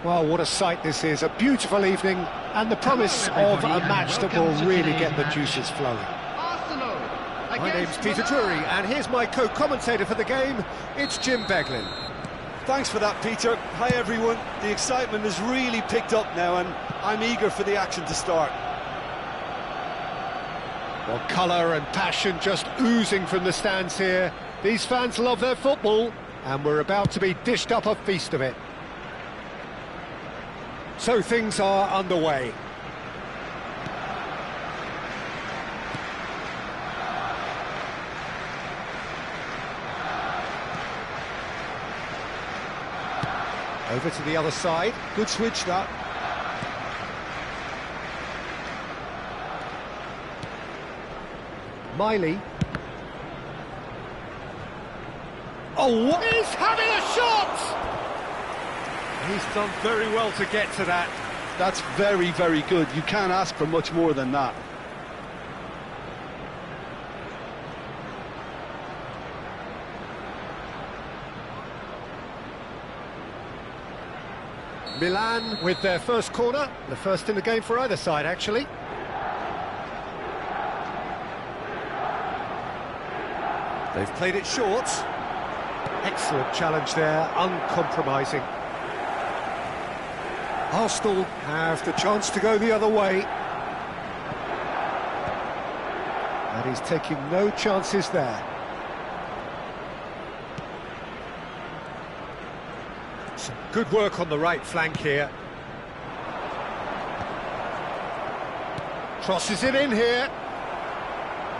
Well, what a sight this is, a beautiful evening, and the promise of a match that will really get the juices flowing. My name's Peter Drury, and here's my co-commentator for the game, it's Jim Beglin. Thanks for that, Peter. Hi, everyone. The excitement has really picked up now, and I'm eager for the action to start. Well, colour and passion just oozing from the stands here. These fans love their football, and we're about to be dished up a feast of it. So things are underway. Over to the other side. Good switch, that. Miley. Oh, what? He's having a shot! He's done very well to get to that. That's very, very good. You can't ask for much more than that. Milan with their first corner, the first in the game for either side, actually. They've played it short. Excellent challenge there, uncompromising. Arsenal have the chance to go the other way. And he's taking no chances there. Some good work on the right flank here. Crosses it in here.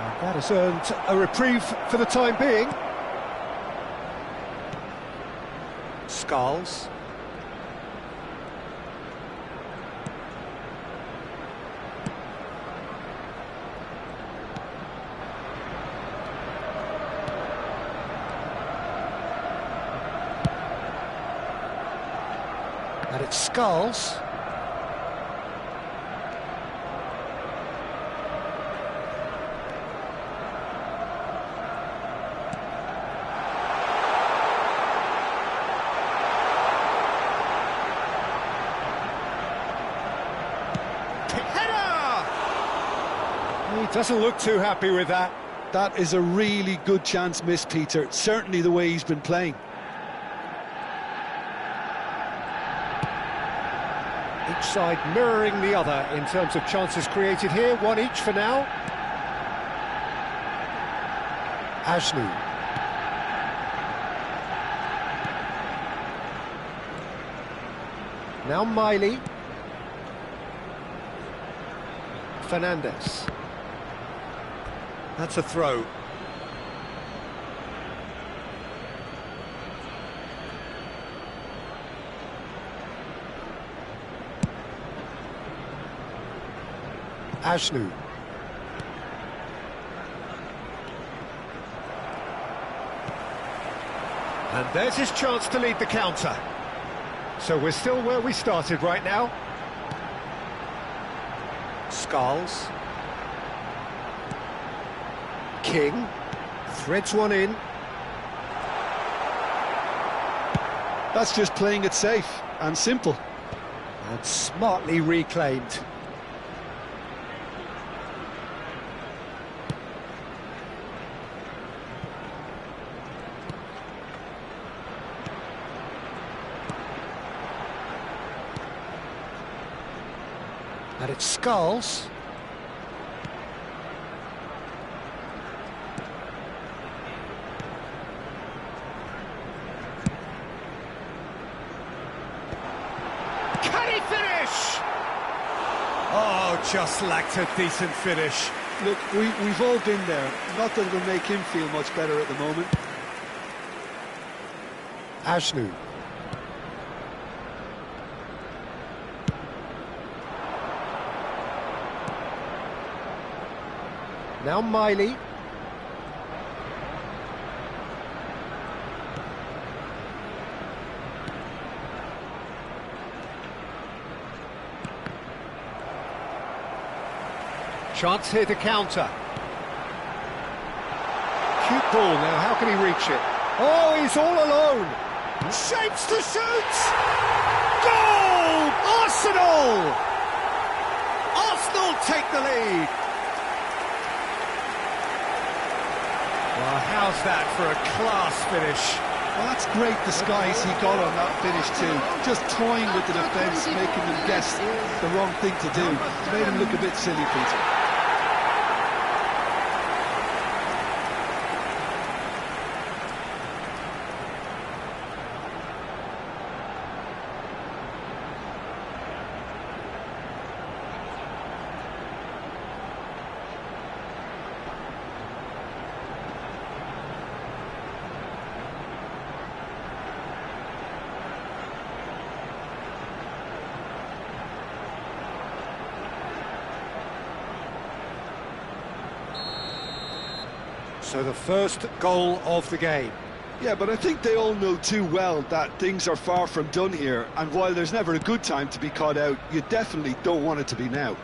And that has earned a reprieve for the time being. Skulls. And it's Skulls. He doesn't look too happy with that. That is a really good chance missed, Peter. Certainly the way he's been playing. Each side mirroring the other in terms of chances created here, one each for now. Ashnu. Now Miley. Fernandez. That's a throw. Ashnu. And there's his chance to lead the counter. So we're still where we started right now. Skulls. King. Threads one in. That's just playing it safe and simple. And smartly reclaimed. And it's Skulls. Can he finish? Oh, just lacked a decent finish. Look, we've all been there. Not that it'll make him feel much better at the moment. Ashnu. Now Miley. Chance here to counter. Cute ball now, how can he reach it? Oh, he's all alone. Shapes to shoot! Goal! Arsenal! Arsenal take the lead. Well, how's that for a class finish? Well, that's great disguise he got on that finish too. Just toying with the defence, making them guess the wrong thing to do. It's made him look a bit silly, Peter. So the first goal of the game. Yeah, but I think they all know too well that things are far from done here, and while there's never a good time to be caught out, you definitely don't want it to be now.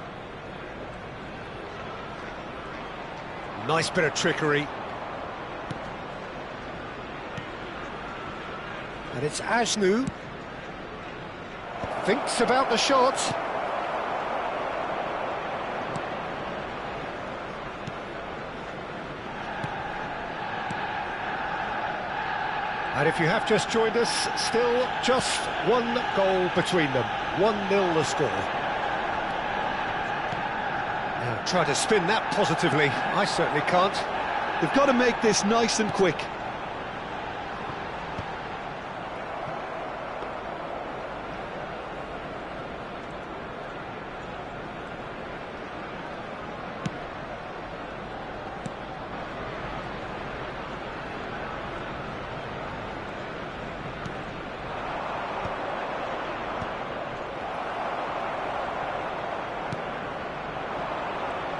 Nice bit of trickery. And it's Ajnu. Thinks about the shot. And if you have just joined us, still just one goal between them. 1-0 the score. Now, try to spin that positively. I certainly can't. They've got to make this nice and quick.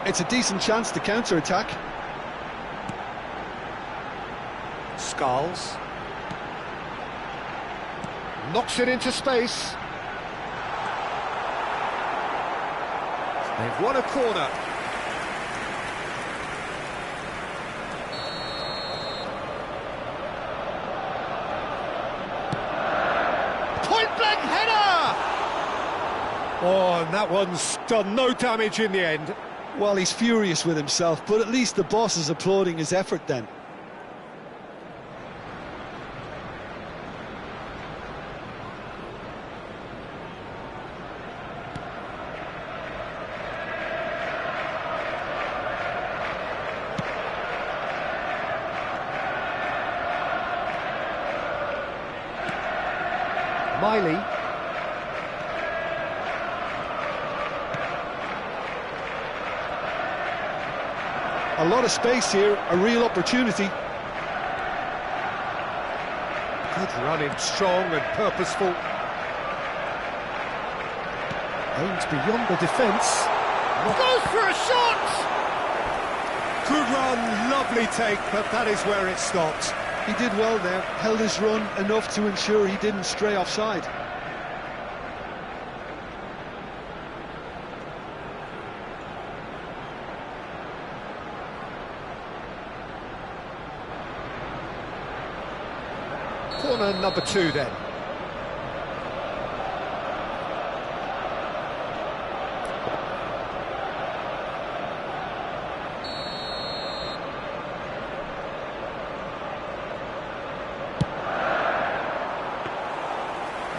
It's a decent chance to counter-attack. Skulls. Knocks it into space. They've won a corner. Point-blank header! Oh, and that one's done no damage in the end. Well, he's furious with himself, but at least the boss is applauding his effort then. Miley. A lot of space here, a real opportunity. Good running, strong and purposeful. Aims beyond the defence. Goes for a shot! Good run, lovely take, but that is where it stopped. He did well there, held his run enough to ensure he didn't stray offside. Corner number 2 then.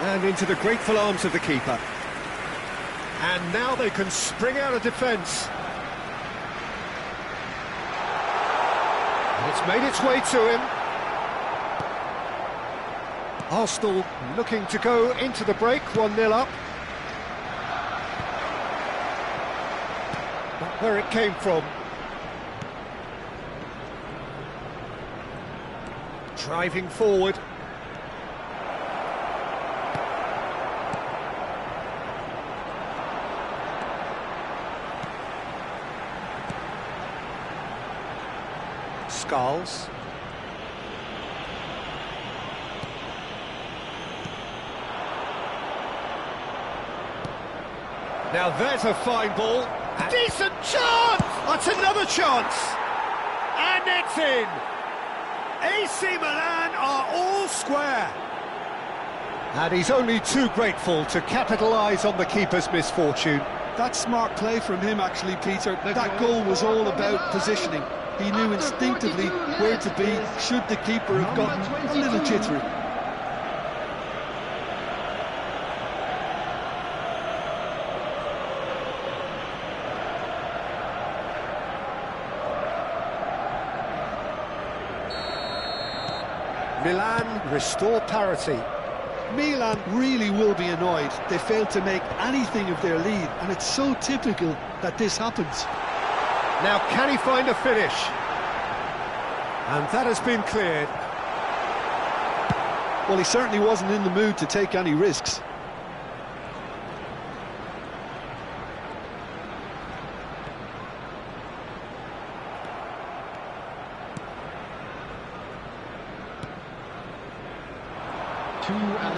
And into the grateful arms of the keeper. And now they can spring out of defence. And it's made its way to him. Arsenal looking to go into the break, 1-0 up. Not where it came from. Driving forward. Skulls. Now there's a fine ball. Decent chance! That's another chance! And it's in! AC Milan are all square. And he's only too grateful to capitalise on the keeper's misfortune. That's smart play from him, actually, Peter. That goal was all about positioning. He knew instinctively where to be should the keeper have gotten a little jittery. Milan restore parity. Milan really will be annoyed. They failed to make anything of their lead, and it's so typical that this happens. Now can he find a finish? And that has been cleared. Well, he certainly wasn't in the mood to take any risks.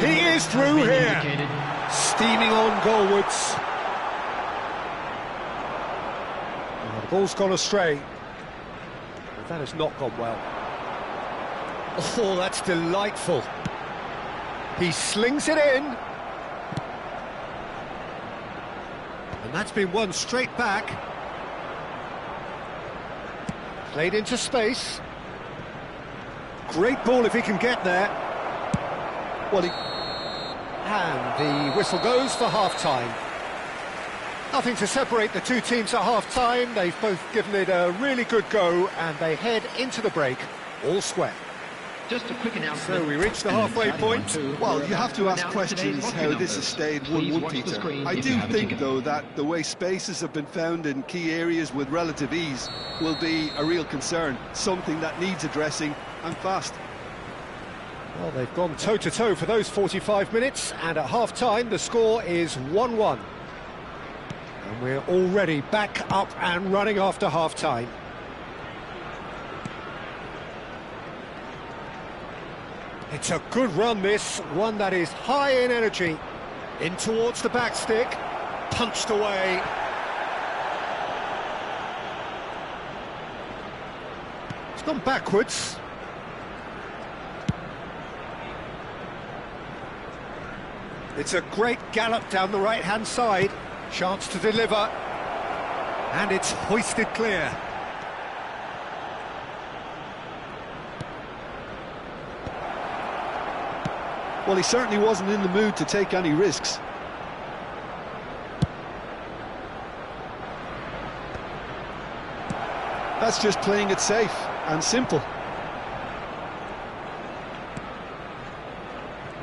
He is through here, steaming on goalwards. Oh, the ball's gone astray. But that has not gone well. Oh, that's delightful. He slings it in. And that's been won straight back. Played into space. Great ball if he can get there. Well, and the whistle goes for half-time. Nothing to separate the two teams at half-time. They've both given it a really good go, and they head into the break all square. Just a quick announcement. So we reach the halfway point. Well, you have to ask questions how this has stayed 1-1, Peter. I do think, though, that the way spaces have been found in key areas with relative ease will be a real concern, something that needs addressing, and fast. Well, they've gone toe-to-toe for those 45 minutes, and at half-time the score is 1-1. And we're already back up and running after half-time. It's a good run, this, one that is high in energy. In towards the back stick, punched away. It's gone backwards. It's a great gallop down the right-hand side. Chance to deliver. And it's hoisted clear. Well, he certainly wasn't in the mood to take any risks. That's just playing it safe and simple.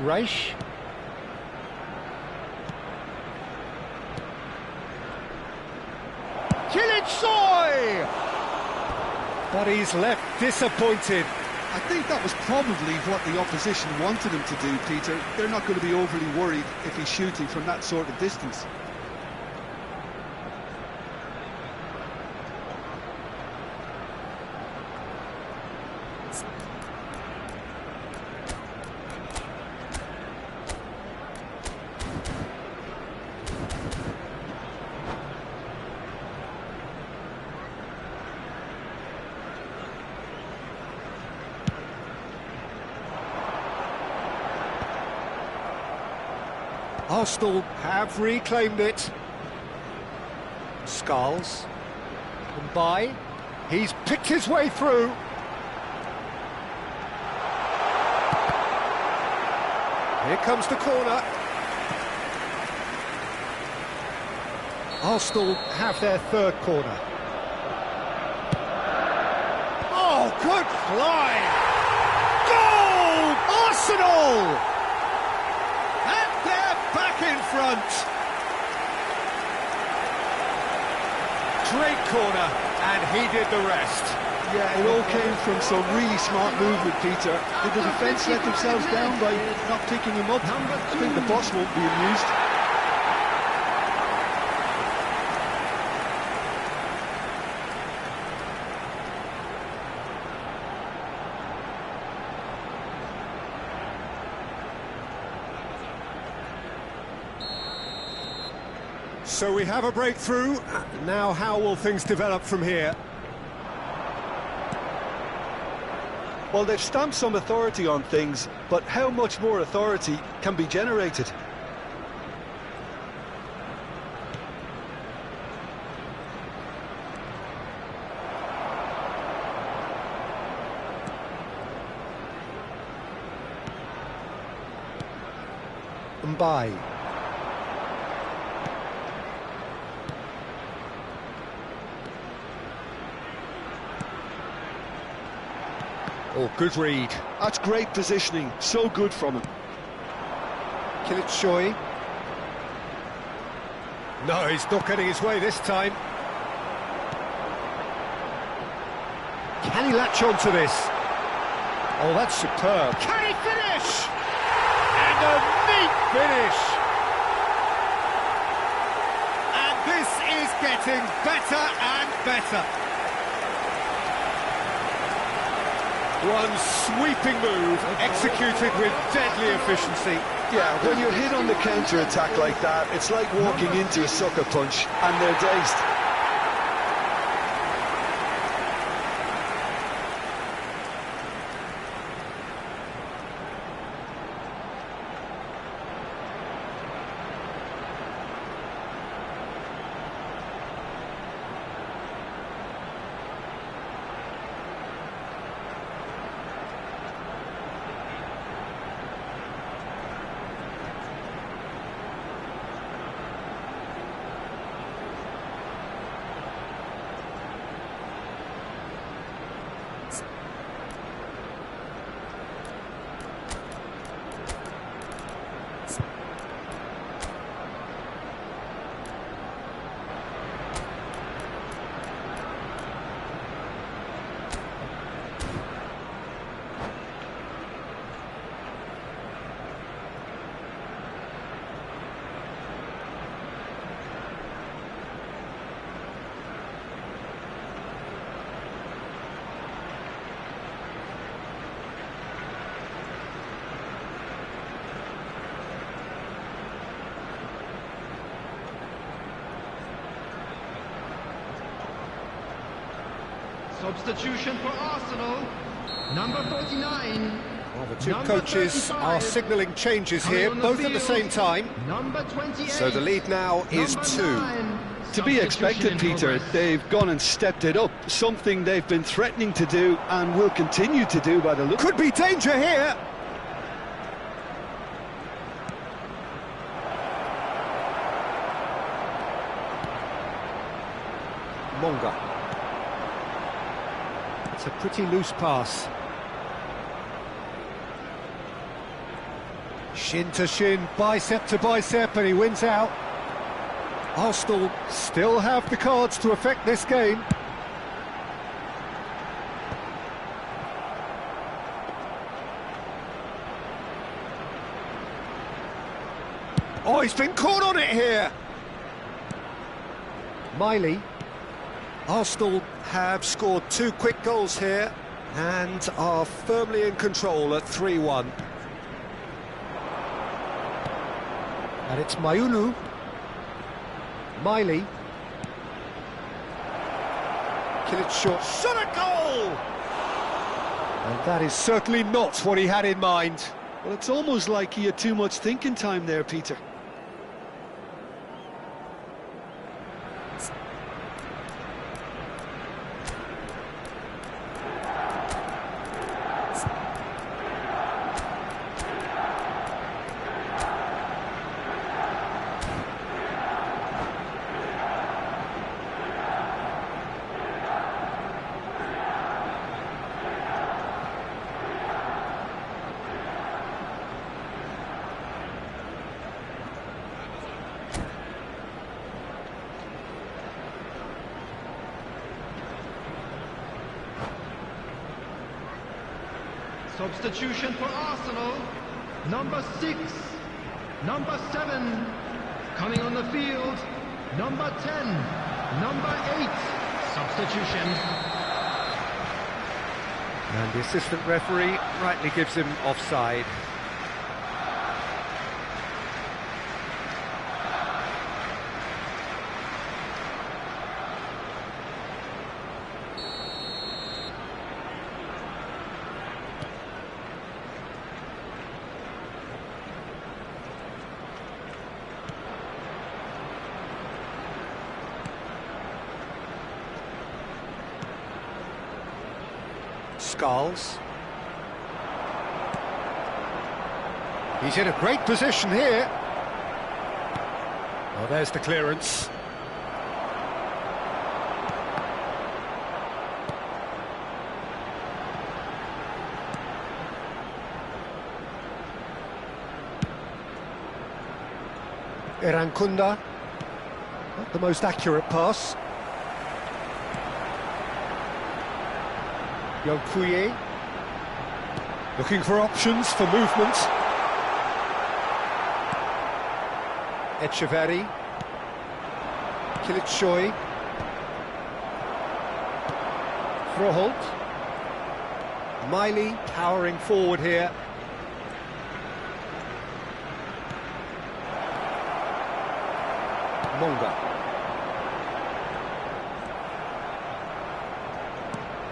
Reich. But he's left disappointed. I think that was probably what the opposition wanted him to do, Peter. They're not going to be overly worried if he's shooting from that sort of distance. Arsenal have reclaimed it. Skulls. And by. He's picked his way through. Here comes the corner. Arsenal have their third corner. Oh, good fly! Goal! Arsenal! In front. Great corner, and he did the rest. Yeah, it all came from some really smart movement, Peter. Did the defence let themselves down by not picking him up? I think the boss won't be amused. So we have a breakthrough. Now how will things develop from here? Well, they've stamped some authority on things, but how much more authority can be generated? Mbai. Oh, good read. That's great positioning, so good from him. Kilitshoy. No, he's not getting his way this time. Can he latch on to this? Oh, that's superb. Can he finish? And a neat finish. And this is getting better and better. One sweeping move, executed with deadly efficiency. Yeah, when you're hit on the counter-attack like that, it's like walking into a sucker punch, and they're dazed. Substitution for Arsenal, number 49. Well, the two coaches are signalling changes here, both at the same time. Number 28. So the lead now is 2. To be expected, Peter, they've gone and stepped it up, something they've been threatening to do and will continue to do by the look. Could be danger here. Monga. It's a pretty loose pass. Shin to shin, bicep to bicep, and he wins out. Arsenal still have the cards to affect this game. Oh, he's been caught on it here. Miley. Arsenal have scored 2 quick goals here and are firmly in control at 3-1. And it's Mayulu. Miley. Kill it short. Shot a goal! And that is certainly not what he had in mind. Well, it's almost like he had too much thinking time there, Peter. Substitution for Arsenal, number 6, number 7, coming on the field, number 10, number 8, substitution. And the assistant referee rightly gives him offside. Skulls. He's in a great position here. Oh, there's the clearance. Irankunda. Not the most accurate pass. Yokuye. Looking for options for movement. Echeverri. Kilitshoy. Froholt. Miley powering forward here. Monga.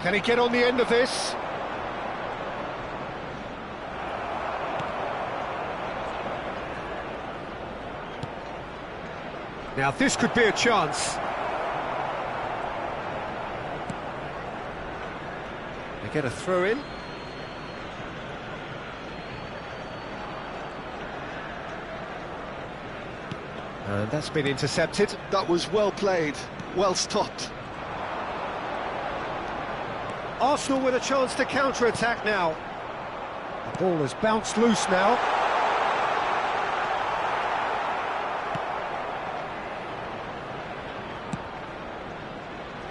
Can he get on the end of this? Now this could be a chance. They get a throw in. And that's been intercepted. That was well played, well stopped. Arsenal with a chance to counter-attack now. The ball has bounced loose now.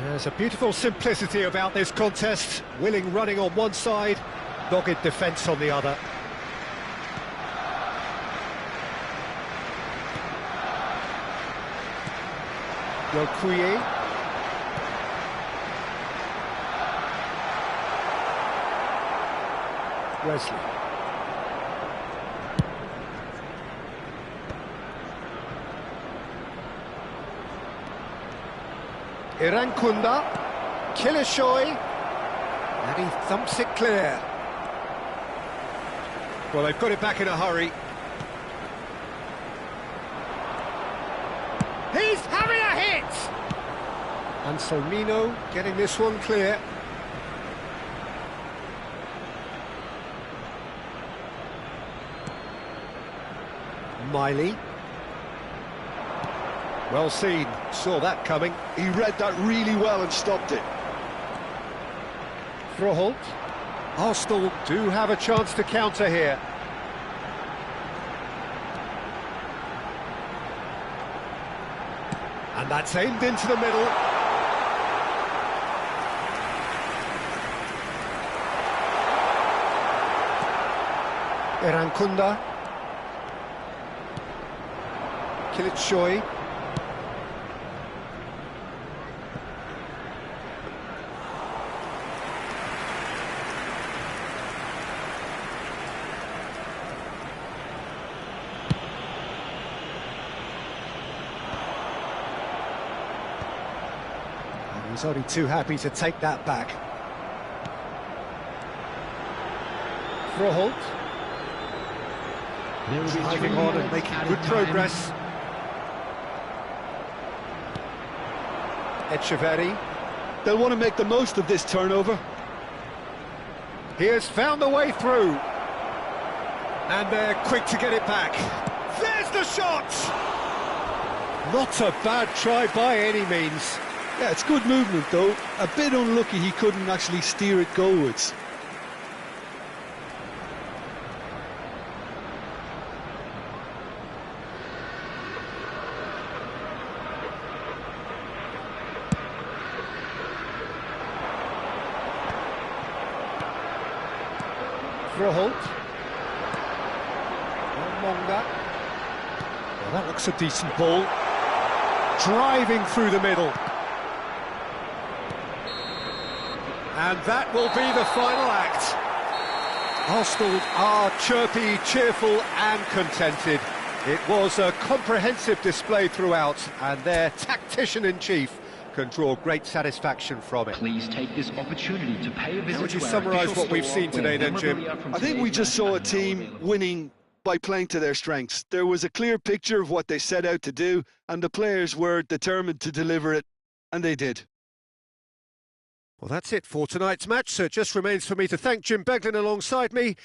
There's a beautiful simplicity about this contest. Willing running on one side, dogged defence on the other. Yokuye. Wesley. Irankunda. Kilitshoy. And he thumps it clear. Well, they've got it back in a hurry. He's having a hit! And Solmino getting this one clear. Miley. Well seen, saw that coming. He read that really well and stopped it. Froholt. Arsenal do have a chance to counter here. And that's aimed into the middle. Irankunda. Kilitshoy. And he's only too happy to take that back. Froholt. Driving on and making good progress. Echeverri. They'll want to make the most of this turnover. He has found the way through. And they're quick to get it back. There's the shot! Not a bad try by any means. Yeah, it's good movement though. A bit unlucky he couldn't actually steer it goalwards. Froholt. Monga. Well, that looks a decent ball. Driving through the middle. And that will be the final act. Arsenal are chirpy, cheerful and contented. It was a comprehensive display throughout, and their tactician-in-chief can draw great satisfaction from it. Please take this opportunity to pay a visit. How would you summarise what we've seen today then, Jim? I think we just saw a team winning by playing to their strengths. There was a clear picture of what they set out to do, and the players were determined to deliver it, and they did. Well, that's it for tonight's match, so it just remains for me to thank Jim Beglin alongside me.